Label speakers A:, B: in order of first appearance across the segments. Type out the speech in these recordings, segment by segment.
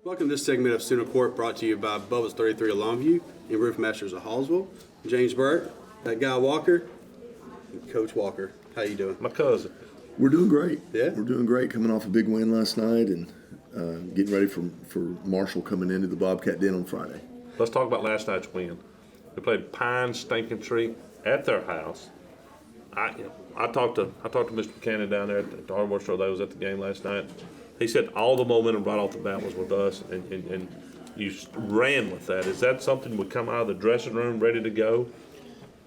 A: Welcome to this segment of Student Court, brought to you by Bubba's 33 of Longview and Roof Masters of Hallsville. James Burt, that guy Walker, and Coach Walker. How you doing?
B: My cousin.
C: We're doing great.
A: Yeah?
C: We're doing great, coming off a big win last night and getting ready for Marshall coming into the Bobcat Den on Friday.
B: Let's talk about last night's win. We played Pine Stinking Tree at their house. I talked to Mr. Buchanan down there at the hardware store that was at the game last night. He said all the momentum right off the bat was with us, and you ran with that. Is that something we come out of the dressing room ready to go?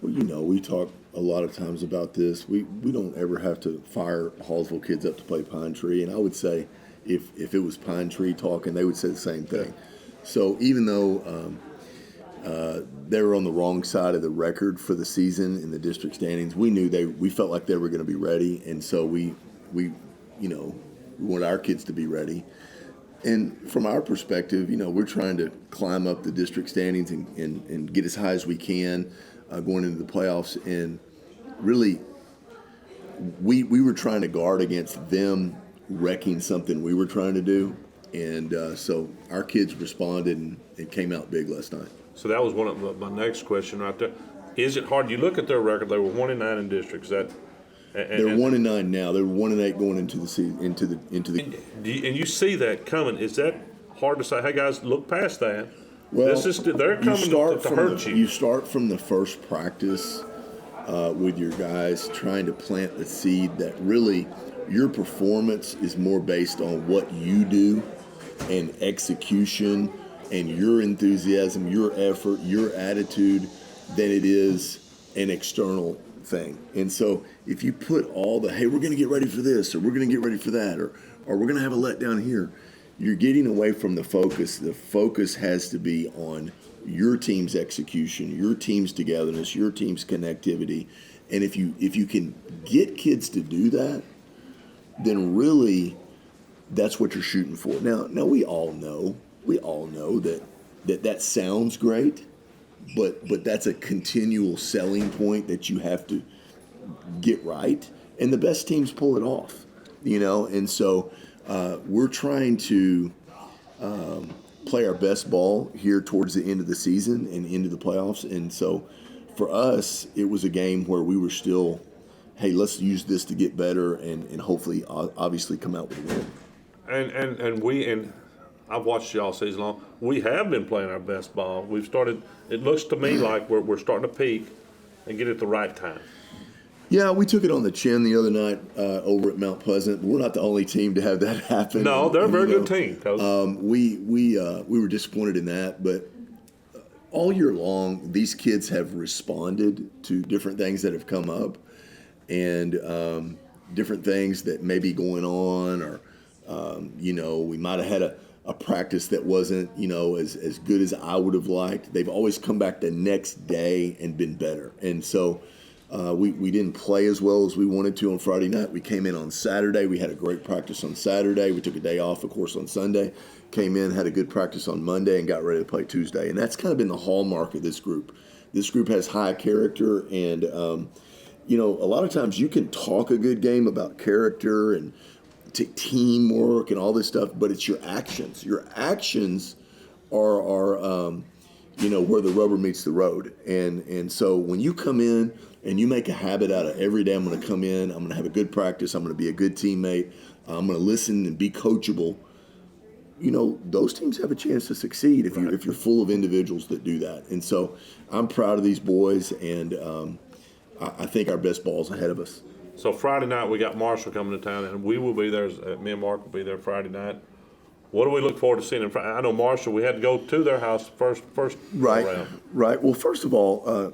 C: Well, we talk a lot of times about this. We don't ever have to fire Hallsville kids up to play Pine Tree, and I would say if it was Pine Tree talking, they would say the same thing. So even though they were on the wrong side of the record for the season in the district standings, we felt like they were going to be ready, and so we want our kids to be ready. And from our perspective, we're trying to climb up the district standings and get as high as we can going into the playoffs. And really, we were trying to guard against them wrecking something we were trying to do. And so our kids responded, and it came out big last night.
B: So that was one of my next question right there. Is it hard? You look at their record; they were 1-9 in districts. They're
C: 1-9 now. They're 1-8 going into the season, into the.
B: And you see that coming. Is that hard to say? Hey guys, look past that.
C: Well,
B: they're coming to hurt you.
C: You start from the first practice with your guys, trying to plant the seed that really your performance is more based on what you do and execution and your enthusiasm, your effort, your attitude than it is an external thing. And so if you put all the, hey, we're going to get ready for this, or we're going to get ready for that, or we're going to have a letdown here, you're getting away from the focus. The focus has to be on your team's execution, your team's togetherness, your team's connectivity. And if you can get kids to do that, then really that's what you're shooting for. Now we all know that sounds great, but that's a continual selling point that you have to get right, and the best teams pull it off, and so we're trying to play our best ball here towards the end of the season and into the playoffs. And so for us, it was a game where we were still, hey, let's use this to get better and hopefully obviously come out with a win.
B: And I've watched you all season long. We have been playing our best ball. We've started. It looks to me like we're starting to peak and get it at the right time.
C: Yeah, we took it on the chin the other night over at Mount Pleasant. We're not the only team to have that happen.
B: No, they're a very good team, Coach.
C: We were disappointed in that, but all year long, these kids have responded to different things that have come up, and different things that may be going on, or we might have had a practice that wasn't as good as I would have liked. They've always come back the next day and been better, and so. We didn't play as well as we wanted to on Friday night. We came in on Saturday. We had a great practice on Saturday. We took a day off, of course, on Sunday. Came in, had a good practice on Monday, and got ready to play Tuesday. And that's kind of been the hallmark of this group. This group has high character, and, a lot of times you can talk a good game about character and teamwork and all this stuff, but it's your actions. Your actions are where the rubber meets the road. And so when you come in and you make a habit out of every day, I'm going to come in, I'm going to have a good practice, I'm going to be a good teammate, I'm going to listen and be coachable, those teams have a chance to succeed if you're full of individuals that do that. And so I'm proud of these boys, and I think our best ball's ahead of us.
B: So Friday night we got Marshall coming to town, and we will be there. Me and Mark will be there Friday night. What do we look forward to seeing them? I know Marshall, we had to go to their house first round.
C: Right. Well, first of all,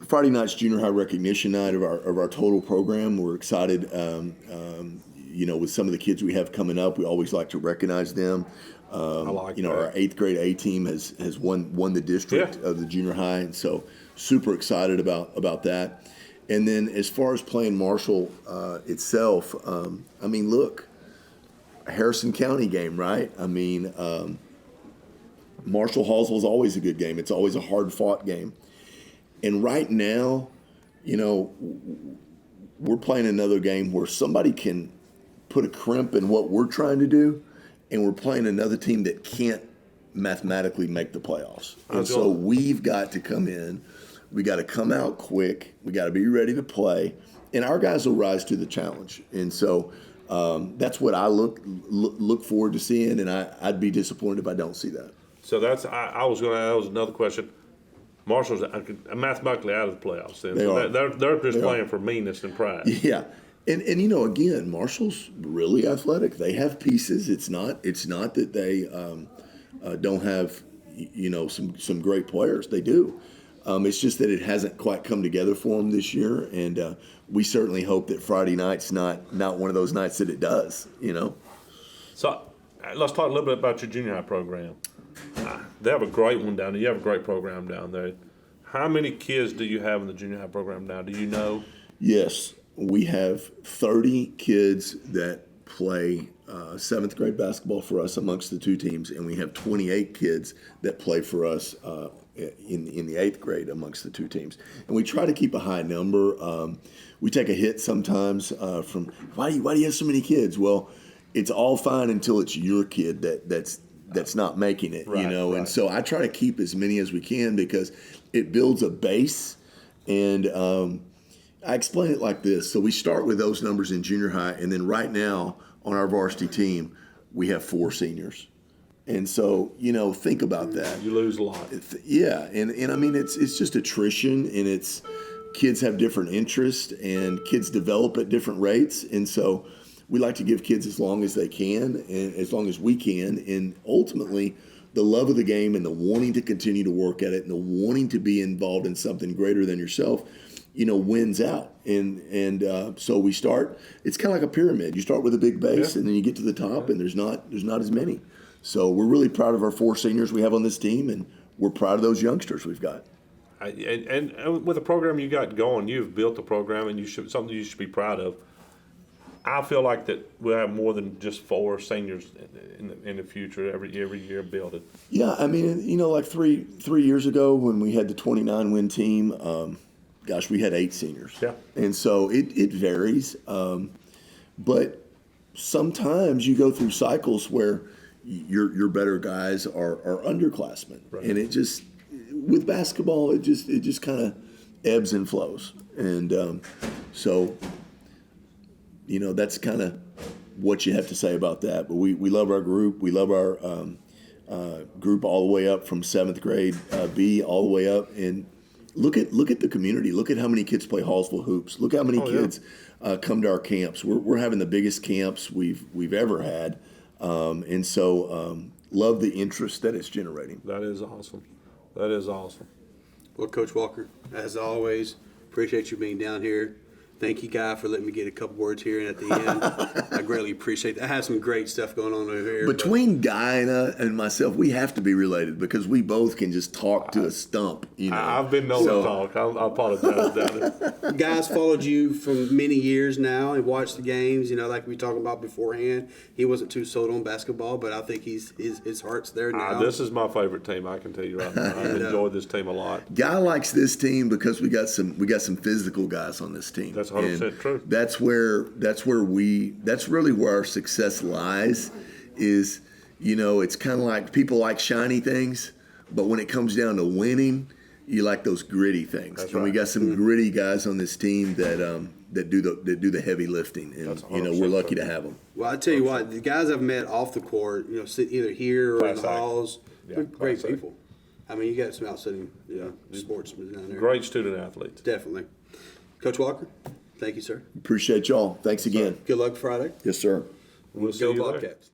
C: Friday night's junior high recognition night of our total program. We're excited, with some of the kids we have coming up. We always like to recognize them.
B: I like that.
C: Our 8th grade A team has won the district of the junior high, and so super excited about that. And then as far as playing Marshall itself, look. Harrison County game, right? Marshall Hallsville is always a good game. It's always a hard-fought game. And right now, we're playing another game where somebody can put a crimp in what we're trying to do, and we're playing another team that can't mathematically make the playoffs. And so we've got to come in. We got to come out quick. We got to be ready to play, and our guys will rise to the challenge. And so that's what I look forward to seeing, and I'd be disappointed if I don't see that.
B: So that was another question. Marshall's mathematically out of the playoffs. Then. They're just playing for meanness and pride.
C: Yeah. And again, Marshall's really athletic. They have pieces. It's not that they don't have some great players. They do. It's just that it hasn't quite come together for them this year, and we certainly hope that Friday night's not one of those nights that it does.
B: So let's talk a little bit about your junior high program. They have a great one down there. You have a great program down there. How many kids do you have in the junior high program now? Do you know?
C: Yes, we have 30 kids that play 7th grade basketball for us amongst the two teams, and we have 28 kids that play for us in the 8th grade amongst the two teams. And we try to keep a high number. We take a hit sometimes from, why do you have so many kids? Well, it's all fine until it's your kid that's not making it,
B: right.
C: And so I try to keep as many as we can because it builds a base. And I explain it like this. So we start with those numbers in junior high, and then right now on our varsity team, we have 4 seniors. And so, think about that.
B: You lose a lot.
C: Yeah, and I mean, it's just attrition, and it's kids have different interests, and kids develop at different rates. And so we like to give kids as long as they can, and as long as we can. And ultimately, the love of the game and the wanting to continue to work at it and the wanting to be involved in something greater than yourself, wins out. And so we start, it's kind of like a pyramid. You start with a big base, and then you get to the top, and there's not as many. So we're really proud of our 4 seniors we have on this team, and we're proud of those youngsters we've got.
B: And with the program you got going, you've built a program, and something you should be proud of. I feel like that we'll have more than just 4 seniors in the future every year building.
C: Yeah, I mean, like three years ago when we had the 29-win team, we had 8 seniors.
B: Yeah.
C: And so it varies, but sometimes you go through cycles where your better guys are underclassmen, right. And it just with basketball it just kind of ebbs and flows, and so that's kind of what you have to say about that. But we love our group. We love our group all the way up from 7th grade B all the way up, and look at the community. Look at how many kids play Hallsville hoops. Look how many kids come to our camps. We're having the biggest camps we've ever had. And so love the interest that it's generating.
B: That is awesome. That is awesome.
A: Well, Coach Walker, as always, appreciate you being down here. Thank you, Guy, for letting me get a couple words here and at the end. I greatly appreciate that. I have some great stuff going on over here.
C: Between Guy and myself, we have to be related because we both can just talk to a stump.
B: I've been known to talk. I apologize about it.
A: Guy's followed you for many years now and watched the games. Like we talked about beforehand, he wasn't too sold on basketball, but I think his heart's there now.
B: This is my favorite team. I can tell you right now. I've enjoyed this team a lot.
C: Guy likes this team because we got some physical guys on this team.
B: That's 100% true.
C: That's really where our success lies. Is it's kind of like people like shiny things, but when it comes down to winning, you like those gritty things.
B: That's
C: and
B: right.
C: We got some gritty guys on this team that do the heavy lifting, and we're lucky to have them.
A: Well, I tell you what, the guys I've met off the court, sit either here or in the halls, they're great people. I mean, you got some outstanding sportsmen down there.
B: Great student athletes.
A: Definitely. Coach Walker, thank you, sir.
C: Appreciate y'all. Thanks again.
A: Good luck Friday.
C: Yes, sir.
B: We'll see
A: Go
B: you
A: Bobcats.
B: there.